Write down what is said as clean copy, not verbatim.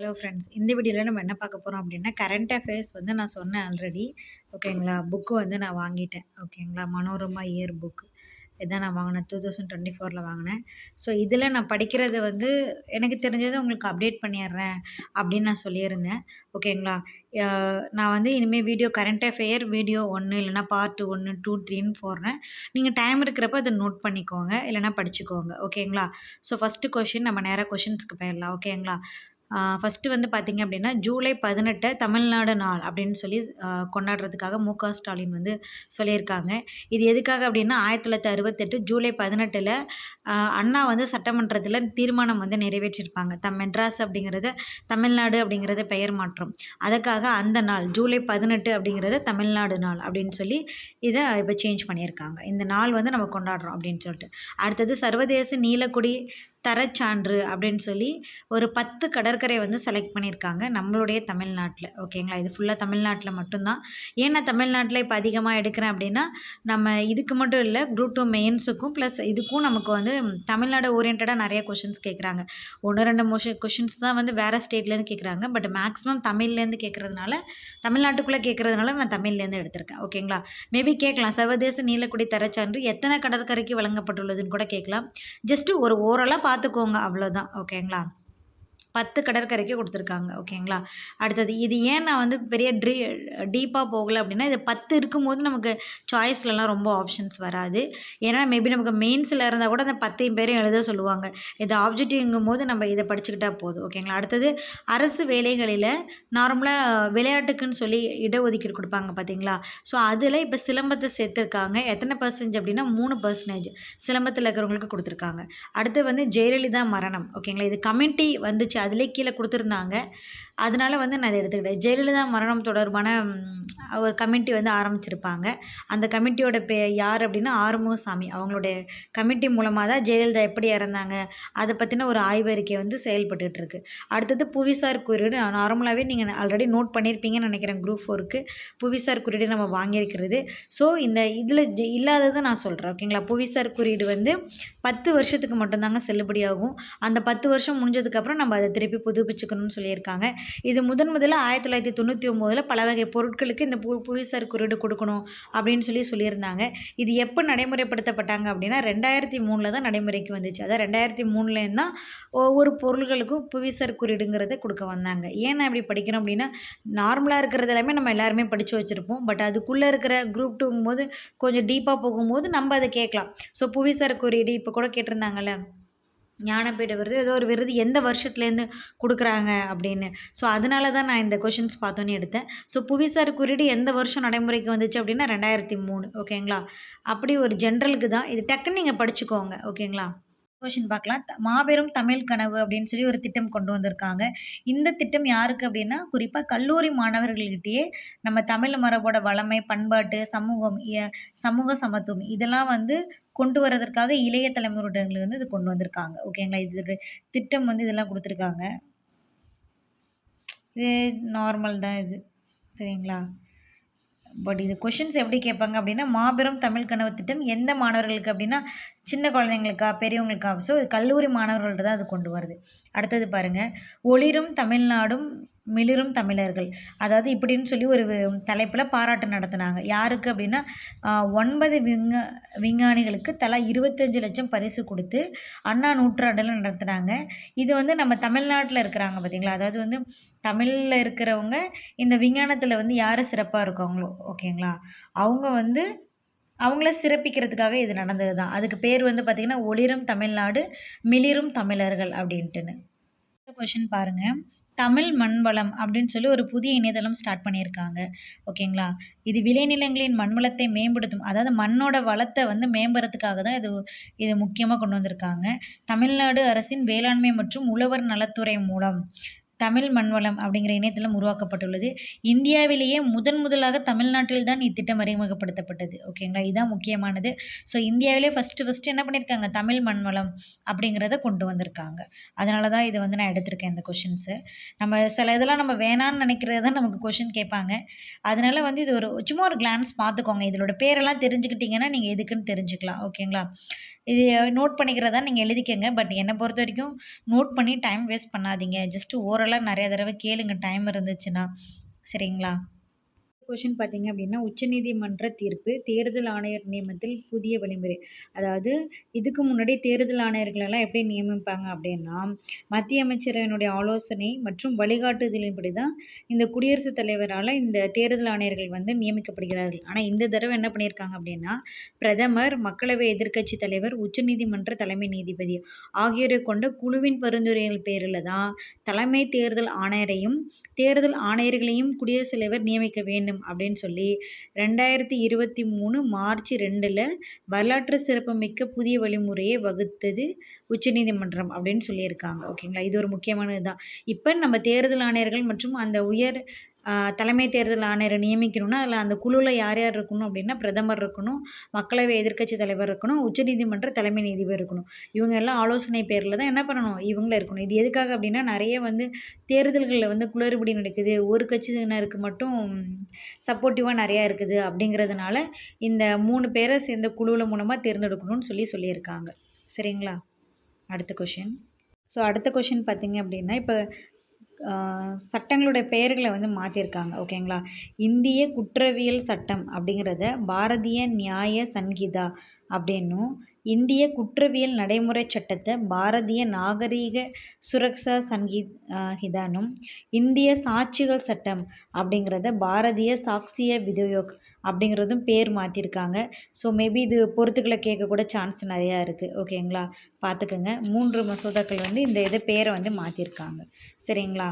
Hello friends. இந்த வீடியோல நம்ம என்ன பார்க்க போறோம் அப்டின்னா, கரண்ட் அஃபேர்ஸ் வந்து நான் சொன்னேன் ஆல்ரெடி. ஓகேங்களா? புக் வந்து நான் வாங்கிட்டேன். ஓகேங்களா? Manorama year book. இதான் நான் வாங்குனேன். 2024ல வாங்குனேன். ஸோ இதில நான் படிக்கிறது வந்து எனக்கு தெரிஞ்சத உங்களுக்கு அப்டேட் பண்ணிர்றேன் அப்டின்னு நான் சொல்லியிருந்தேன். ஓகேங்களா? ய நான் வந்து இனிமே வீடியோ கரண்ட் அஃபேர் வீடியோ 1 இல்லன்னா பார்ட் 1, 2, 3ன்னு போடுறேன். நீங்க டைம் இருக்கிறப்ப அத நோட் பண்ணிக்கோங்க. இல்லன்னா படிச்சுக்கோங்க. ஓகேங்களா? ஸோ ஃபர்ஸ்ட்டு கொஸ்டின் நம்ம நேரா கொஸ்டின்ஸ்க்கு போயிரலாம். ஓகேங்களா? ஃபர்ஸ்ட்டு வந்து பார்த்தீங்க அப்டின்னா, ஜூலை 18 தமிழ்நாடு நாள் அப்டின்னு சொல்லி கொண்டாடுறதுக்காக ஸ்டாலின் வந்து சொல்லியிருக்காங்க. இது எதுக்காக அப்டின்னா, 1968 ஜூலை 18ல அண்ணா வந்து சட்டமன்றத்தில தீர்மானம் வந்து நிறைவேற்றியிருப்பாங்க. மெட்ராஸ் அப்டிங்கிறத தமிழ்நாடு அப்டிங்கிறத பெயர் மாற்றம். அதுக்காக அந்த நாள் ஜூலை 18 அப்டிங்கிறத தமிழ்நாடு நாள் அப்டின்னு சொல்லி இத இப்ப சேஞ்ச் பண்ணியிருக்காங்க. இந்த நாள் வந்து நம்ம கொண்டாடுறோம் அப்டின்னு சொல்லிட்டு. அடுத்தது சர்வதேச நீலக்குடி தரச்சான்று அப்படின்னு சொல்லி ஒரு 10 கடற்கரை வந்து செலக்ட் பண்ணியிருக்காங்க நம்மளுடைய தமிழ்நாட்டில. ஓகேங்களா? இது ஃபுல்லா தமிழ்நாட்டில மட்டும் தான். ஏன் நான் தமிழ்நாட்டில இப்போ அதிகமா எடுக்கிறேன் அப்படின்னா, நம்ம இதுக்கு மட்டும் இல்ல குரூப் 2 மெயின்ஸுக்கும் ப்ளஸ் இதுக்கும் நமக்கு வந்து தமிழ்நாடு ஓரியன்டடா நெறைய கொஷின்ஸ் கேட்குறாங்க. 1, 2 கொஷின்ஸ் தான் வந்து வேற ஸ்டேட்லேருந்து கேட்குறாங்க. பட் மேக்ஸிமம் தமிழ்லேருந்து கேட்கறதுனால, தமிழ்நாட்டுக்குள்ள கேட்கறதுனால நான் தமிழ்லேருந்து எடுத்திருக்கேன். ஓகேங்களா? மேபி கேட்கலாம். சர்வதேச நீலக்குடி தரச்சான்று எத்தனை கடற்கரைக்கு வழங்கப்பட்டுள்ளதுன்னு கூட கேட்கலாம். ஜஸ்ட் ஒரு ஓரலா பார்த்துக்கோங்க அவ்வளோதான். ஓகேங்களா? 10 கடற்கரைக்கு குடுத்துருக்காங்க. ஓகேங்களா? அடுத்தது இது ஏன் நான் வந்து பெரிய டீப்பா போகல அப்டின்னா, இது 10 இருக்கும்போது நமக்கு சாய்ஸ்லலாம் ரொம்ப ஆப்ஷன்ஸ் வராது. ஏன்னா மேபி நமக்கு மெயின்ஸ்ல இருந்தா கூட அந்த 10 பேரையும் எழுத சொல்லுவாங்க. இது ஆப்ஜெக்டிவ்ங்கும்போது நம்ம இத படிச்சுக்கிட்டா போதும். ஓகேங்களா? அடுத்தது அரசு வேலைகளில நார்மலா விளையாட்டுக்குன்னு சொல்லி இடஒதுக்கீடு குடுப்பாங்க பார்த்தீங்களா? ஸோ அதில இப்ப சிலம்பத்த சேர்த்துருக்காங்க. எத்தன பெர்சன்ட் அப்டின்னா 3% சிலம்பத்தில இருக்கிறவங்களுக்கு குடுத்துருக்காங்க. அடுத்து வந்து ஜெயலலிதா மரணம். ஓகேங்களா? இது கமிட்டி வந்துச்சு. அதிலேயே கீழ குடுத்துருந்தாங்க. அதனால வந்து நான் இத எடுத்துக்கிட்டேன். ஜெயலலிதா மரணம் தொடர்பான ஒரு கமிட்டி வந்து ஆரம்பிச்சிருப்பாங்க. அந்த கமிட்டியோட யார் அப்டின்னா ஆறுமுகசாமி. அவங்களுடைய கமிட்டி மூலமா தான் ஜெயலலிதா எப்படி இறந்தாங்க, அத பத்தின ஒரு ஆய்வறிக்கை வந்து செயல்பட்டுட்டு இருக்கு. அடுத்தது புவிசார் குறியீடு நார்மலாவே நீங்க ஆல்ரெடி நோட் பண்ணியிருப்பீங்கன்னு நெனைக்கிறேன் குரூப் 4க்கு. புவிசார் குறியீடு நம்ம வாங்கியிருக்கிறது. ஸோ இந்த இதில இல்லாதத நான் சொல்றேன். ஓகேங்களா? புவிசார் குறியீடு வந்து 10 வருஷத்துக்கு மட்டும் தாங்க செல்லுபடியாகும். அந்த 10 வருஷம் முடிஞ்சதுக்கப்புறம் நம்ம அத திருப்பி புதுப்பிச்சுக்கணும்னு சொல்லியிருக்காங்க. இது முதல்ல 1999ல பல வகை பொருட்களுக்கு இந்த புவிசார் குறியீடு குடுக்கணும் அப்படின்னு சொல்லியிருந்தாங்க. இது எப்ப நடைமுறைப்படுத்தப்பட்டாங்க அப்படின்னா 2003ல தான் நடைமுறைக்கு வந்துச்சு. அதான் 2003லேருந்து தான் ஒவ்வொரு பொருள்களுக்கும் புவிசார் குறியீடுங்கிறத குடுக்க வந்தாங்க. ஏன் நான் இப்படி படிக்கிறோம் அப்படின்னா, நார்மலா இருக்கிறது எல்லாமே நம்ம எல்லாருமே படிச்சு வச்சிருப்போம். பட் அதுக்குள்ள இருக்கிற குரூப் 2ங்கும்போது கொஞ்சம் டீப்பா போகும்போது நம்ம அத கேட்கலாம். ஸோ புவிசார் குறியீடு இப்ப கூட கேட்டிருந்தாங்கல்ல. ஞானபீட விருது ஏதோ ஒரு விருது எந்த வருஷத்துலேருந்து குடுக்குறாங்க அப்படின்னு. ஸோ அதனால தான் நான் இந்த கொஷின்ஸ் பார்த்தோன்னே எடுத்தேன். ஸோ புவிசார் குறியீடு எந்த வருஷம் நடைமுறைக்கு வந்துச்சு அப்படின்னா 2003 ஓகேங்களா? அப்படி ஒரு ஜென்ரலுக்கு தான். இது டக்குன்னு நீங்க படிச்சுக்கோங்க. ஓகேங்களா? கொஷின் பார்க்கலாம். மாபெரும் தமிழ் கனவு அப்படின்னு சொல்லி ஒரு திட்டம் கொண்டு வந்திருக்காங்க. இந்த திட்டம் யாருக்கு அப்படின்னா, குறிப்பா கல்லூரி மாணவர்கள்கிட்டயே நம்ம தமிழ் மரபோட வளமை, பண்பாட்டு, சமூகம், சமூக சமத்துவம் இதெல்லாம் வந்து கொண்டு வரதற்காக இளைய தலைமுறையினர்கள் வந்து இது கொண்டு வந்திருக்காங்க. ஓகேங்களா? இது திட்டம் வந்து இதெல்லாம் குடுத்துருக்காங்க. இது நார்மல் தான் இது. சரிங்களா? பட் இது கொஷின்ஸ் எப்படி கேட்பாங்க அப்படின்னா, மாபெரும் தமிழ் கனவு திட்டம் எந்த மாணவர்களுக்கு அப்படின்னா, சின்ன குழந்தைங்களுக்கா? பெரியவங்களுக்கா? ஸோ இது கல்லூரி மாணவர்கள்ட்ட தான் அது கொண்டு வருது. அடுத்தது பாருங்க, ஒளிரும் தமிழ்நாடும் மிளிரும் தமிழர்கள். அதாவது இப்படின்னு சொல்லி ஒரு தலைப்பில பாராட்டு நடத்துனாங்க. யாருக்கு அப்படின்னா, 9 விஞ்ஞானிகளுக்கு தலா 25,00,000 பரிசு குடுத்து, அண்ணா நூற்றாண்டுல நடத்துனாங்க. இது வந்து நம்ம தமிழ்நாட்ல இருக்கிறாங்க பார்த்தீங்களா? அதாவது வந்து தமிழ்ல இருக்கிறவங்க இந்த விஞ்ஞானத்தில வந்து யாரு சிறப்பா இருக்காங்களோ, ஓகேங்களா? அவங்க வந்து அவங்கள சிறப்பிக்கிறதுக்காக இது நடந்தது தான். அதுக்கு பேர் வந்து பார்த்தீங்கன்னா, ஒளிரும் தமிழ்நாடு, மிளிரும் தமிழர்கள் அப்படின்ட்டுன்னு. அடுத்த கொஸ்டின் பாருங்க. தமிழ் மண் வளம் அப்படின்னு சொல்லி ஒரு புதிய இணையதளம் ஸ்டார்ட் பண்ணியிருக்காங்க. ஓகேங்களா? இது விளைநிலங்களின் மண் வளத்தை மேம்படுத்தும். அதாவது மண்ணோட வளத்த வந்து மேம்படுறதுக்காக தான் இது முக்கியமா கொண்டு வந்திருக்காங்க. தமிழ்நாடு அரசின் வேளாண்மை மற்றும் உழவர் நலத்துறை மூலம் தமிழ் மண்வளம் அப்படிங்கிற இணையதளம் உருவாக்கப்பட்டுள்ளது. இந்தியாவிலேயே முதலாக தமிழ்நாட்டில் தான் இத்திட்டம் அறிமுகப்படுத்தப்பட்டது. ஓகேங்களா? இதுதான் முக்கியமானது. ஸோ இந்தியாவிலே ஃபர்ஸ்ட்டு என்ன பண்ணியிருக்காங்க? தமிழ் மண்வளம் அப்படிங்கிறத கொண்டு வந்திருக்காங்க. அதனால தான் இத வந்து நான் எடுத்திருக்கேன் இந்த கொஷின்ஸு. நம்ம சில இதெல்லாம் நம்ம வேணான்னு நினைக்கிறது தான் நமக்கு கொஷின் கேட்பாங்க. அதனால வந்து இது சும்மா ஒரு கிளான்ஸ் பார்த்துக்கோங்க. இதோட பேரெல்லாம் தெரிஞ்சுக்கிட்டீங்கன்னா, நீங்க எதுக்குன்னு தெரிஞ்சுக்கலாம். ஓகேங்களா? இது நோட் பண்ணிக்கிறதா நீங்க எழுதிக்கங்க. பட் என்ன பொறுத்தவரைக்கும் நோட் பண்ணி டைம் வேஸ்ட் பண்ணாதீங்க. ஜஸ்ட் ஓரலா டீட்டெயிலாக நிறைய தடவை கேளுங்க டைம் இருந்துச்சுன்னா. சரிங்களா? கொஷின் பார்த்தீங்க அப்படின்னா, உச்சநீதிமன்ற தீர்ப்பு தேர்தல் ஆணையர் நியமனத்தில் புதிய வழிமுறை. அதாவது இதுக்கு முன்னாடி தேர்தல் ஆணையர்களெல்லாம் எப்படி நியமிப்பாங்க அப்படின்னா, மத்திய அமைச்சரவையினுடைய ஆலோசனை மற்றும் வழிகாட்டுதலின்படி தான் இந்த குடியரசுத் தலைவரால இந்த தேர்தல் ஆணையர்கள் வந்து நியமிக்கப்படுகிறார்கள். ஆனா இந்த தடவை என்ன பண்ணியிருக்காங்க அப்படின்னா, பிரதமர், மக்களவை எதிர்க்கட்சித் தலைவர், உச்சநீதிமன்ற தலைமை நீதிபதி ஆகியோரை கொண்ட குழுவின் பரிந்துரைகள் பேரில தான் தலைமை தேர்தல் ஆணையரையும், தேர்தல் ஆணையர்களையும் குடியரசுத் தலைவர் நியமிக்க வேண்டும் அப்படின்னு சொல்லி 2023 மார்ச் 2ல் வரலாற்று சிறப்புமிக்க புதிய வழிமுறையை வகுத்தது உச்சநீதிமன்றம் அப்படின்னு சொல்லியிருக்காங்க. ஓகேங்களா? இது ஒரு முக்கியமானது தான். இப்போ நம்ம தேர்தல் ஆணையர்கள் மற்றும் அந்த உயர் தலைமை தேர்தல் ஆணையரை நியமிக்கணும்னா, அதில் அந்த குழுவில் யார் யார் இருக்கணும் அப்படின்னா, பிரதமர் இருக்கணும், மக்களவை எதிர்க்கட்சி தலைவர் இருக்கணும், உச்சநீதிமன்ற தலைமை நீதிபதி இருக்கணும். இவங்க எல்லாம் ஆலோசனை பேரில் தான் என்ன பண்ணணும், இவங்களும் இருக்கணும். இது எதுக்காக அப்படின்னா, நிறைய வந்து தேர்தல்களில் வந்து குளறுபடி நடக்குது, ஒரு கட்சியினருக்கு மட்டும் சப்போர்ட்டிவாக நிறையா இருக்குது அப்படிங்கிறதுனால இந்த 3 பேரை சேர்ந்த குழுவில் மூலமாக தேர்ந்தெடுக்கணும்னு சொல்லியிருக்காங்க. சரிங்களா? அடுத்த கொஷின். ஸோ அடுத்த கொஷின் பார்த்தீங்க அப்படின்னா, இப்போ சட்டங்களுடைய பெயர்களை வந்து மாற்றிருக்காங்க. ஓகேங்களா? இந்திய குற்றவியல் சட்டம் அப்படிங்கிறத பாரதிய நியாய சன்ஹிதா அப்படின்னும், இந்திய குற்றவியல் நடைமுறை சட்டத்தை பாரதிய நாகரீக சுரக்ஷா ஹிதானும், இந்திய சாட்சிகள் சட்டம் அப்படிங்கிறத பாரதிய சாக்சிய விதயோக் அப்படிங்கிறதும் பேர் மாற்றிருக்காங்க. ஸோ மேபி இது பொறுத்துக்களை கேட்கக்கூட சான்ஸ் நிறையா இருக்குது. ஓகேங்களா? பார்த்துக்கோங்க. 3 மசோதாக்கள் வந்து இந்த பேரை வந்து மாற்றிருக்காங்க. சரிங்களா?